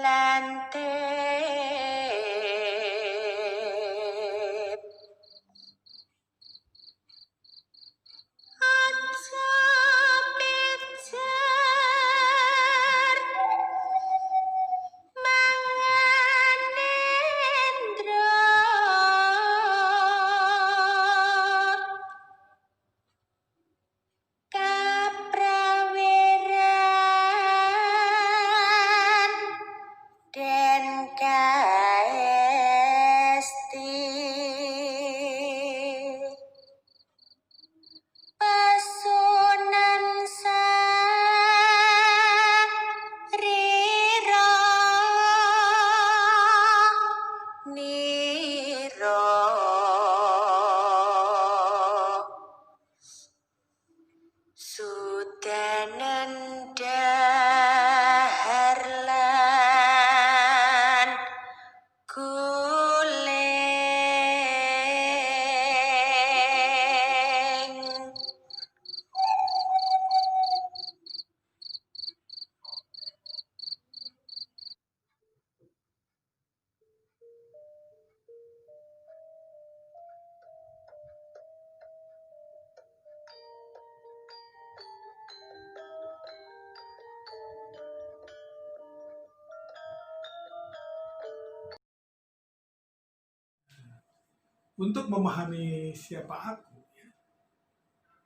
lantip aja pijar manganendra kaprawiran den kaesti pasunan sarira nira sudanen dahar lan guling Untuk memahami siapa aku,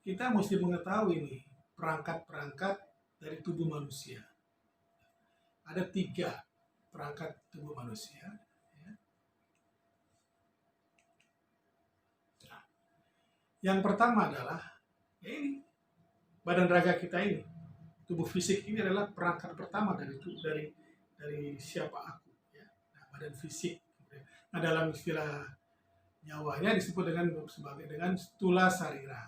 kita mesti mengetahui nih perangkat-perangkat dari tubuh manusia. Ada 3 perangkat tubuh manusia. Nah, yang pertama adalah ini badan raga kita ini, tubuh fisik ini adalah perangkat pertama dari siapa aku. Nah, badan fisik. Nah, dalam istilah Jawanya disebut dengan stula sarira.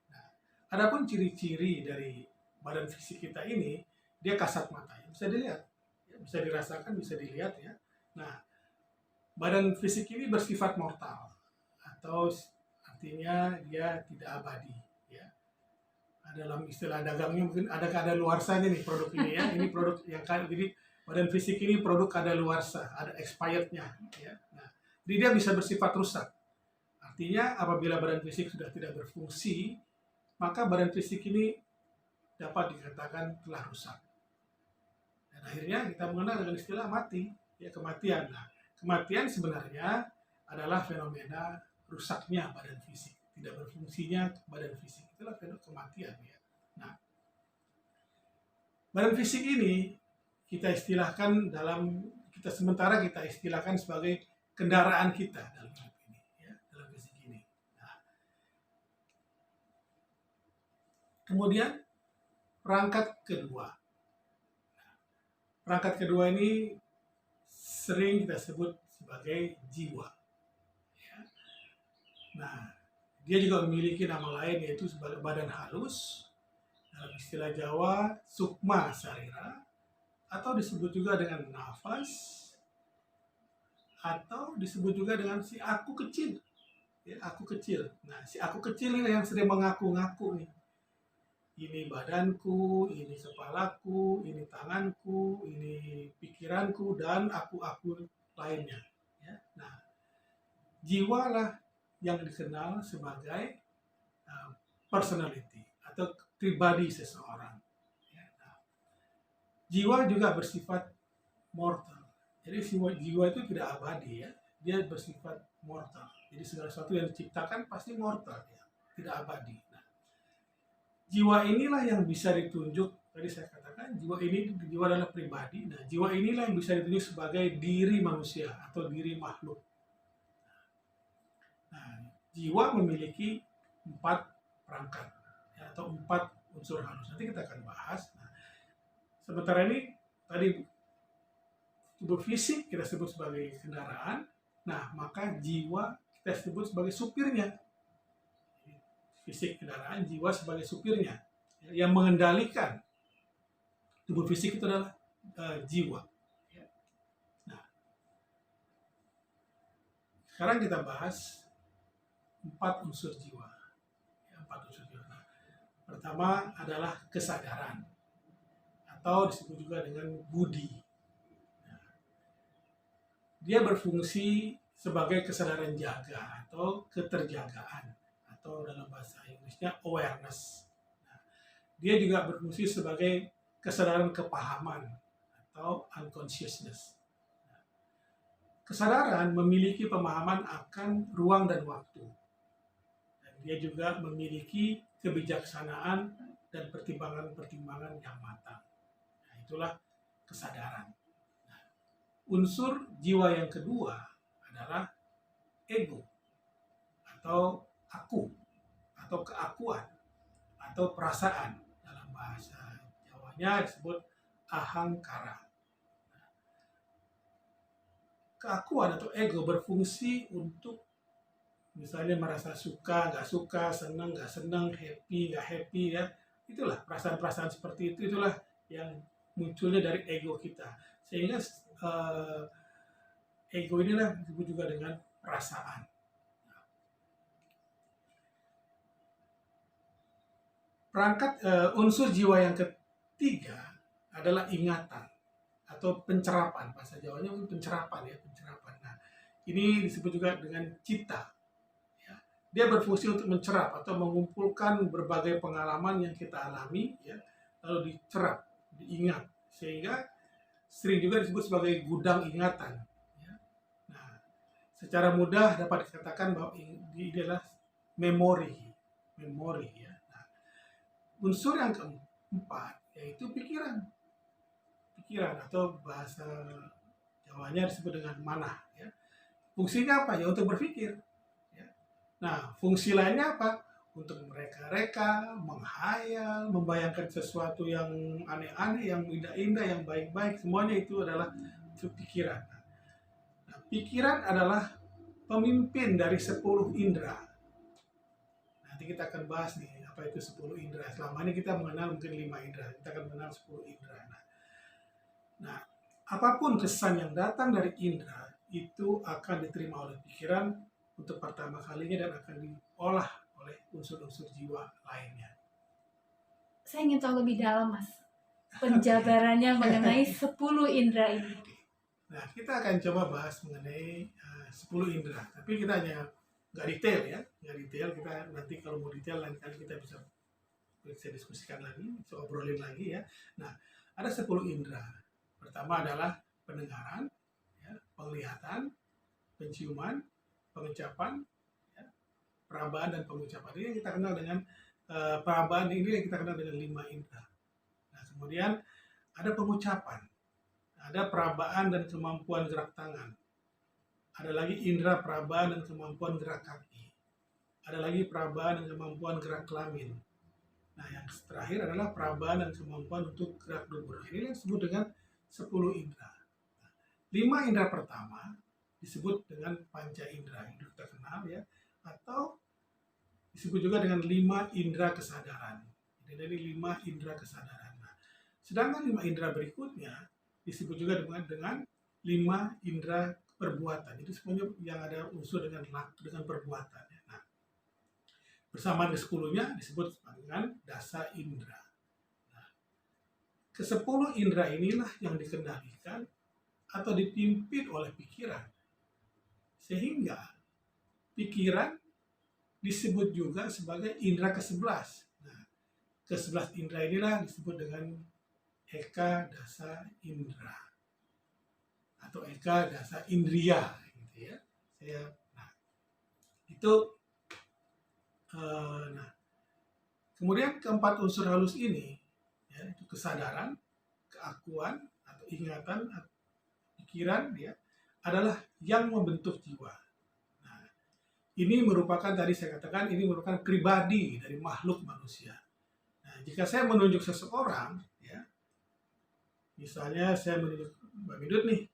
Nah, adapun ciri-ciri dari badan fisik kita ini, dia kasat mata, bisa dilihat, bisa dirasakan, bisa dilihat ya. Nah, badan fisik ini bersifat mortal, atau artinya dia tidak abadi. Ya. Dalam istilah dagangnya mungkin ada kadaluarsanya nih produk ini ya. Ini produk yang jadi badan fisik ini produk kadaluarsa, ada expirednya. Ya. Nah, jadi dia bisa bersifat rusak. Artinya apabila badan fisik sudah tidak berfungsi, maka badan fisik ini dapat dikatakan telah rusak. Dan akhirnya kita mengenal dengan istilah mati, ya kematian. Nah, kematian sebenarnya adalah fenomena rusaknya badan fisik, tidak berfungsinya badan fisik. Itulah fenomena kematian ya. Nah, badan fisik ini kita istilahkan sementara kita istilahkan sebagai kendaraan kita dalam hidup ini, ya, dalam fisik ini. Nah, kemudian perangkat kedua. Perangkat kedua ini sering kita sebut sebagai jiwa. Ya. Nah, dia juga memiliki nama lain yaitu sebagai badan halus, dalam istilah Jawa sukma sarira, atau disebut juga dengan nafas, atau disebut juga dengan si aku kecil. Ya, aku kecil. Nah, si aku kecil ini yang sering mengaku-ngaku nih. Ini badanku, ini kepalaku, ini tanganku, ini pikiranku, dan aku-aku lainnya. Ya. Nah, jiwalah yang dikenal sebagai personality atau pribadi seseorang. Ya. Nah, jiwa juga bersifat mortal. Jadi jiwa itu tidak abadi ya, dia bersifat mortal. Jadi segala sesuatu yang diciptakan pasti mortal ya, tidak abadi. Nah, jiwa inilah yang bisa ditunjuk, tadi saya katakan jiwa adalah pribadi. Nah, jiwa inilah yang bisa ditunjuk sebagai diri manusia atau diri makhluk. Nah, jiwa memiliki 4 perangkat ya, atau 4 unsur halus. Nanti kita akan bahas. Nah, sementara ini tadi tubuh fisik kita sebut sebagai kendaraan, nah maka jiwa kita sebut sebagai supirnya. Fisik kendaraan, jiwa sebagai supirnya. Yang mengendalikan tubuh fisik itu adalah jiwa. Nah, sekarang kita bahas 4 unsur jiwa. 4 unsur jiwa. Nah, pertama adalah kesadaran, atau disebut juga dengan budi. dia berfungsi sebagai kesadaran jaga atau keterjagaan, atau dalam bahasa Inggrisnya awareness. Nah, dia juga berfungsi sebagai kesadaran kepahaman atau unconsciousness. Kesadaran memiliki pemahaman akan ruang dan waktu. Dan dia juga memiliki kebijaksanaan dan pertimbangan-pertimbangan yang matang. Nah, itulah kesadaran. Nah, unsur jiwa yang kedua adalah ego atau aku atau keakuan atau perasaan. Dalam bahasa Jawanya disebut ahangkara. Keakuan atau ego berfungsi untuk misalnya merasa suka, nggak suka, senang, nggak senang, happy, nggak happy, ya. Itulah perasaan-perasaan seperti itu, itulah yang munculnya dari ego kita. Sehingga ego inilah disebut juga dengan perasaan. Perangkat unsur jiwa yang ketiga adalah ingatan atau pencerapan. Bahasa Jawanya pencerapan, ya, pencerapan. Nah, ini disebut juga dengan cita. Ya. Dia berfungsi untuk mencerap atau mengumpulkan berbagai pengalaman yang kita alami, ya, lalu dicerap, diingat, sehingga sering juga disebut sebagai gudang ingatan. Ya. Nah, secara mudah dapat dikatakan bahwa ini adalah memori, ya. Nah, unsur yang keempat yaitu pikiran atau bahasa Jawanya disebut dengan manah. Ya. Fungsinya apa? Ya untuk berpikir. Ya. Nah, fungsi lainnya apa? Untuk mereka-reka, menghayal, membayangkan sesuatu yang aneh-aneh, yang indah-indah, yang baik-baik. Semuanya itu adalah pikiran. Nah, pikiran adalah pemimpin dari 10 indera. Nanti kita akan bahas nih, apa itu 10 indera. Selama ini kita mengenal mungkin 5 indera. Kita akan mengenal 10 indera. Nah, apapun kesan yang datang dari indera itu akan diterima oleh pikiran untuk pertama kalinya dan akan diolah oleh unsur-unsur jiwa lainnya. Saya ingin tahu lebih dalam, Mas, penjabarannya mengenai 10 indera ini. Nah, kita akan coba bahas mengenai 10 indera, tapi kita hanya nggak detail, ya, nggak detail. Kita nanti kalau mau detail lain kali kita bisa diskusikan lagi, bisa obrolin lagi, ya. Nah, ada 10 indera. Pertama adalah pendengaran, ya, penglihatan, penciuman, pengecapan, ya, perabaan dan pengucapan. Ini yang kita kenal dengan perabaan, ini yang kita kenal dengan 5 indera. Nah, kemudian ada pengucapan, ada perabaan dan kemampuan gerak tangan. Ada lagi indera perabaan dan kemampuan gerak kaki. Ada lagi perabaan dan kemampuan gerak kelamin. Nah, yang terakhir adalah perabaan dan kemampuan untuk gerak dubur. Ini yang disebut dengan 10 indera. 5 indera pertama disebut dengan panca indera yang kita kenal, ya, atau disebut juga dengan 5 indera kesadaran. Jadi dari 5 indera kesadaran. Nah, sedangkan 5 indera berikutnya disebut juga dengan 5 indera perbuatan. Itu semuanya yang ada unsur dengan perbuatan. Nah, bersamaan ke-10-nya disebut dengan dasa indera. Ke-10 indera inilah yang dikendalikan atau dipimpin oleh pikiran. Sehingga pikiran disebut juga sebagai indera ke-11. Nah, ke-11 indera inilah disebut dengan eka dasa indera atau eka dasa indria, gitu, ya. Nah, itu nah, kemudian keempat unsur halus ini, ya, itu kesadaran, keakuan atau ingatan, pikiran, ya, adalah yang membentuk jiwa. Nah, ini merupakan, tadi saya katakan, ini merupakan pribadi dari makhluk manusia. Nah, jika saya menunjuk seseorang, ya, misalnya saya menunjuk Mbak Midut nih,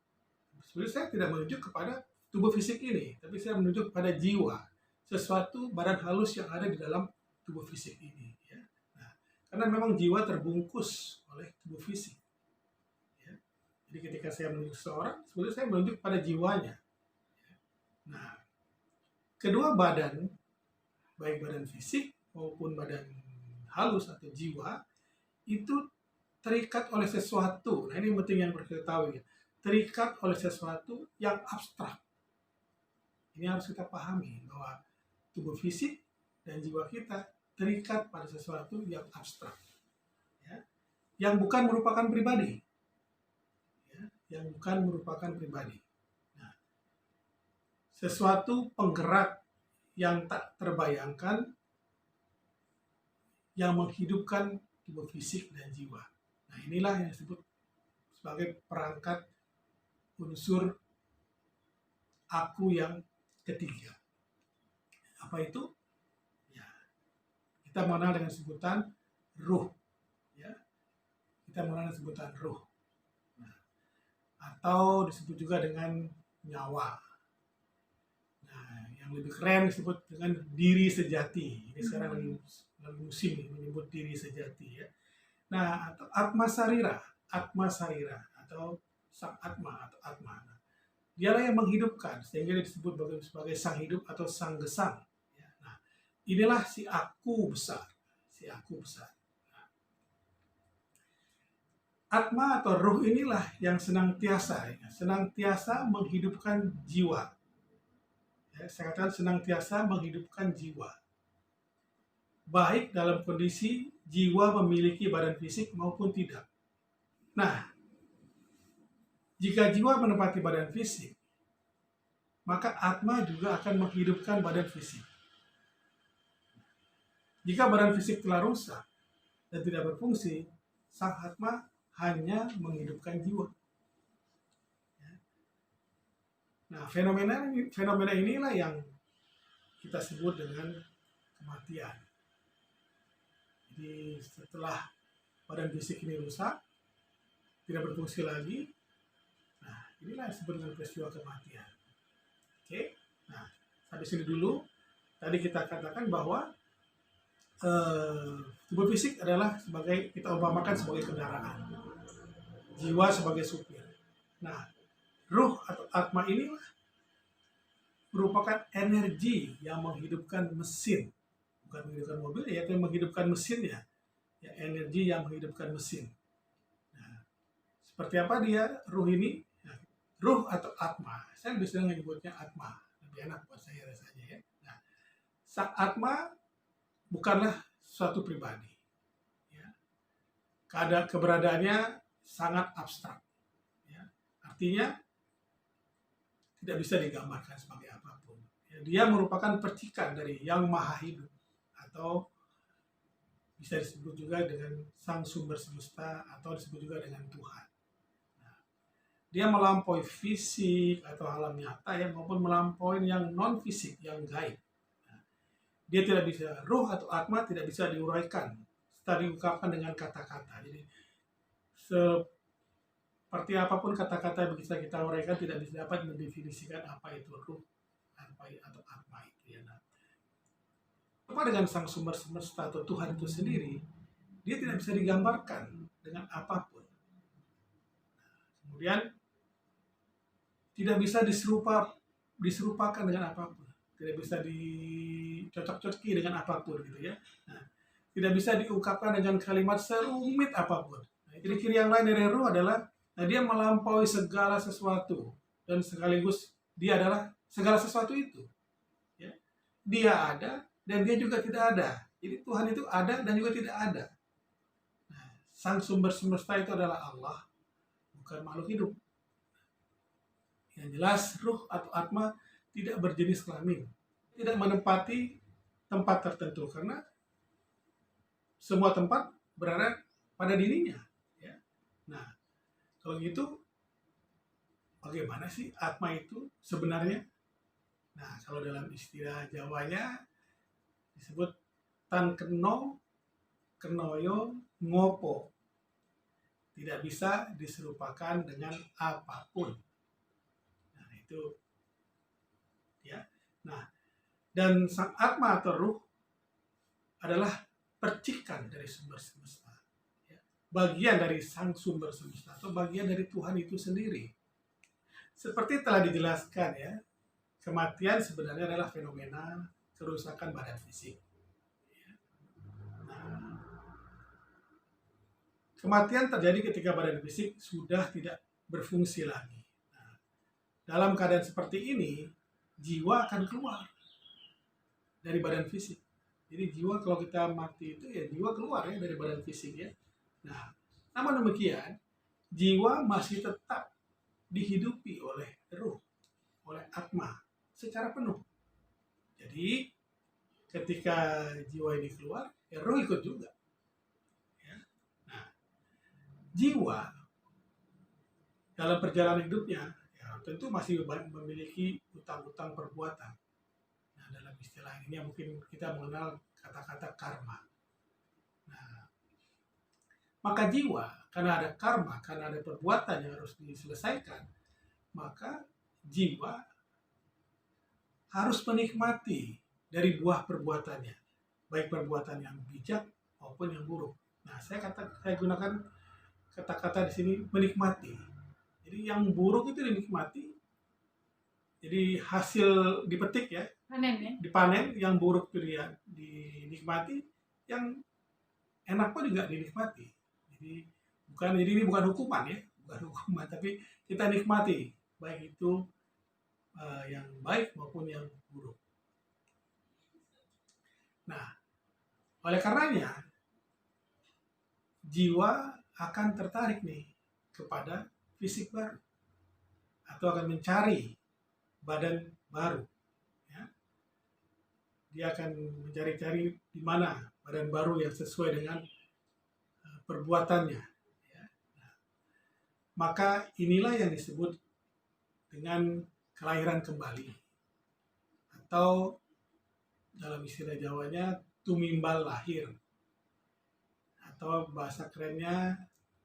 sebenarnya saya tidak menunjuk kepada tubuh fisik ini, tapi saya menunjuk kepada jiwa, sesuatu badan halus yang ada di dalam tubuh fisik ini, ya. Nah, karena memang jiwa terbungkus oleh tubuh fisik, ya. Jadi ketika saya menunjuk seseorang, sebenarnya saya menunjuk pada jiwanya, ya. Nah, kedua badan, baik badan fisik maupun badan halus atau jiwa, itu terikat oleh sesuatu. Nah, ini penting yang perlu kita tahu, ya. terikat oleh sesuatu yang abstrak. Ini harus kita pahami bahwa tubuh fisik dan jiwa kita terikat pada sesuatu yang abstrak, ya, yang bukan merupakan pribadi, ya, yang bukan merupakan pribadi. Nah, sesuatu penggerak yang tak terbayangkan yang menghidupkan tubuh fisik dan jiwa. Nah, inilah yang disebut sebagai perangkat unsur aku yang ketiga. Apa itu? Ya, kita mengenal dengan sebutan ruh. Ya, kita mengenal dengan sebutan ruh. Nah, atau disebut juga dengan nyawa. Nah, yang lebih keren disebut dengan diri sejati. Ini sekarang lagi musim menyebut diri sejati, ya. Nah, atau atma sarira atau sang atma atau atma. Nah, dialah yang menghidupkan, sehingga disebut sebagai sang hidup atau sang gesang. Ya. Nah, inilah si aku besar, si aku besar. Nah, atma atau ruh inilah yang senantiasa menghidupkan jiwa. Ya, saya katakan senantiasa menghidupkan jiwa. Baik dalam kondisi jiwa memiliki badan fisik maupun tidak. Nah, jika jiwa menempati badan fisik, maka atma juga akan menghidupkan badan fisik. Jika badan fisik telah rusak dan tidak berfungsi, sang atma hanya menghidupkan jiwa. Nah, fenomena inilah yang kita sebut dengan kematian. Jadi setelah badan fisik ini rusak, tidak berfungsi lagi, nah inilah yang disebut dengan peristiwa kematian. Oke, nah sampai sini dulu. Tadi kita katakan bahwa tubuh fisik adalah sebagai, kita umpamakan sebagai kendaraan, jiwa sebagai supir. Nah, ruh atau atma inilah merupakan energi yang menghidupkan mesin, bukan menghidupkan mobil, ya, tapi menghidupkan mesinnya, ya, energi yang menghidupkan mesin. Nah, seperti apa dia ruh ini? Nah, ruh atau atma, saya lebih sering menyebutnya atma, lebih enak buat saya rasanya, ya. Nah, sang atma bukanlah suatu pribadi, ya. Keberadaannya sangat abstrak, ya. Artinya tidak bisa digambarkan sebagai apapun. Ya, dia merupakan percikan dari yang maha hidup, atau bisa disebut juga dengan sang sumber semesta, atau disebut juga dengan Tuhan. Nah, dia melampaui fisik atau alam nyata, ya, maupun melampaui yang non fisik, yang gaib. Nah, dia tidak bisa, ruh atau atma tidak bisa diuraikan setelah diungkapkan dengan kata-kata. Jadi seperti apapun kata-kata yang bisa kita uraikan, tidak bisa dapat mendefinisikan apa itu ruh atau atma itu, ya. Nah, apa dengan sang sumber semesta atau Tuhan itu sendiri, dia tidak bisa digambarkan dengan apapun. Kemudian tidak bisa diserupakan dengan apapun, tidak bisa dicocok-cocoki dengan apapun, gitu, ya. Nah, tidak bisa diungkapkan dengan kalimat serumit apapun. Nah, ciri-ciri yang lain dari ruh adalah, nah, dia melampaui segala sesuatu, dan sekaligus dia adalah segala sesuatu itu, ya. Dia ada dan dia juga tidak ada. Jadi Tuhan itu ada dan juga tidak ada. Nah, sang sumber semesta itu adalah Allah, bukan makhluk hidup. Yang jelas, ruh atau atma tidak berjenis kelamin, tidak menempati tempat tertentu, karena semua tempat berada pada dirinya, ya. Nah, kalau gitu, bagaimana sih atma itu sebenarnya? Nah, kalau dalam istilah Jawanya disebut tan keno, kenoyo, ngopo. Tidak bisa diserupakan dengan apapun. Nah, itu, ya. Nah, dan sang atma atau ruh adalah percikan dari sumber semesta, ya. Bagian dari sang sumber semesta, atau bagian dari Tuhan itu sendiri. Seperti telah dijelaskan, ya, kematian sebenarnya adalah fenomena kerusakan badan fisik. Nah, kematian terjadi ketika badan fisik sudah tidak berfungsi lagi. Nah, dalam keadaan seperti ini, jiwa akan keluar dari badan fisik. Jadi jiwa kalau kita mati itu ya jiwa keluar ya dari badan fisik ya. Nah, namun demikian jiwa masih tetap dihidupi oleh ruh, oleh atma secara penuh. Jadi ketika jiwa ini keluar, ya ruh ikut juga. Ya. Nah, jiwa dalam perjalanan hidupnya ya tentu masih memiliki utang-utang perbuatan. Nah, dalam istilah ini mungkin kita mengenal kata-kata karma. Nah, maka jiwa karena ada karma, karena ada perbuatan yang harus diselesaikan, maka jiwa harus menikmati dari buah perbuatannya, baik perbuatan yang bijak maupun yang buruk. Nah, saya gunakan kata-kata di sini menikmati. Jadi yang buruk itu dinikmati. Jadi hasil dipetik ya, Panen ya. dipanen, yang buruk itu dia dinikmati, yang enak pun juga dinikmati. Jadi ini bukan hukuman ya, bukan hukuman, tapi kita nikmati baik itu yang baik maupun yang buruk. Nah, oleh karenanya jiwa akan tertarik nih kepada fisik baru atau akan mencari badan baru. Ya. Dia akan mencari-cari di mana badan baru yang sesuai dengan perbuatannya. Ya. Nah, maka inilah yang disebut dengan kelahiran kembali, atau dalam istilah Jawanya tumimbal lahir, atau bahasa kerennya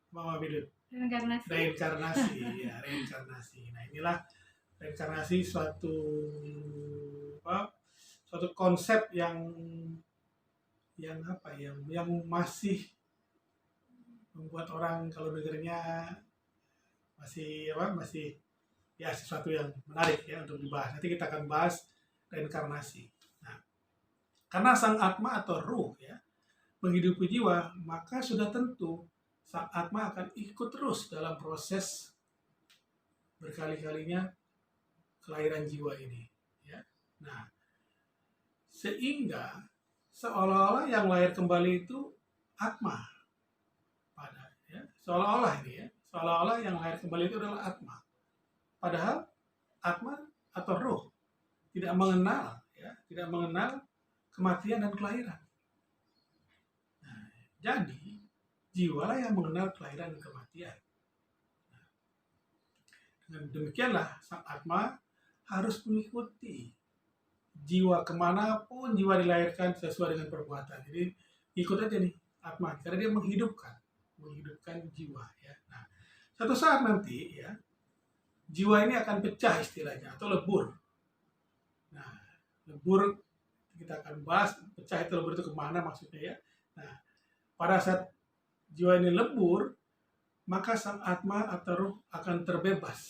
Mama Bidut, reinkarnasi. Ya, reinkarnasi. Nah, inilah reinkarnasi suatu konsep yang masih membuat orang kalau dengarnya masih ya sesuatu yang menarik ya untuk dibahas. Nanti kita akan bahas reinkarnasi. Nah, karena sang atma atau ruh ya menghidupi jiwa, maka sudah tentu sang atma akan ikut terus dalam proses berkali-kalinya kelahiran jiwa ini ya. Nah, sehingga seolah-olah yang lahir kembali itu atma, seolah-olah yang lahir kembali itu adalah atma, padahal atma atau roh tidak mengenal kematian dan kelahiran. Nah, jadi jiwalah yang mengenal kelahiran dan kematian. Nah, dengan demikianlah sang atma harus mengikuti jiwa kemanapun jiwa dilahirkan sesuai dengan perbuatan. Jadi ikut aja nih atma, karena dia menghidupkan jiwa ya. Nah, suatu saat nanti ya jiwa ini akan pecah istilahnya atau lebur. Nah, lebur kita akan bahas pecah itu lebur itu kemana maksudnya ya. Nah, pada saat jiwa ini lebur, maka sang atma atau ruh akan terbebas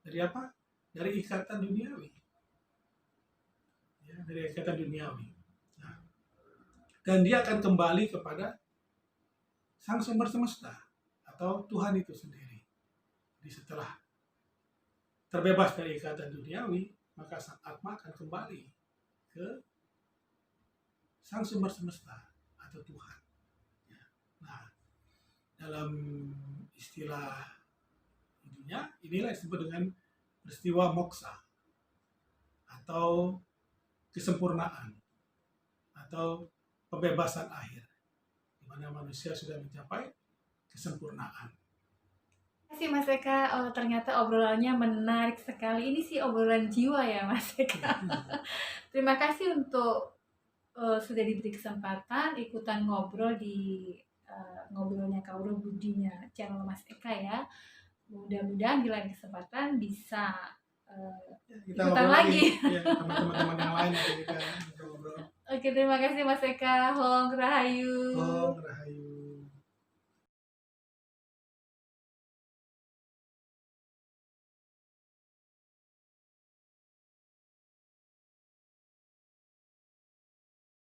dari apa? Dari ikatan duniawi. Ya, dari ikatan duniawi. Nah, dan dia akan kembali kepada sang sumber semesta atau Tuhan itu sendiri. Jadi setelah terbebas dari ikatan duniawi, maka sang atma akan kembali ke sang sumber semesta atau Tuhan. Ya. Nah, dalam istilah inilah disebut dengan peristiwa moksa atau kesempurnaan atau pembebasan akhir, di mana manusia sudah mencapai kesempurnaan. Terima kasih Mas Eka, ternyata obrolannya menarik sekali. Ini sih obrolan jiwa ya Mas Eka. Terima kasih untuk sudah diberi kesempatan ikutan ngobrol di ngobrolnya Kauro Budinya channel Mas Eka ya. Mudah-mudahan di lain kesempatan bisa kita ikutan lagi ya, sama teman-teman yang lain yang kita ngobrol. Oke, terima kasih Mas Eka. Hong Rahayu. Hong Rahayu.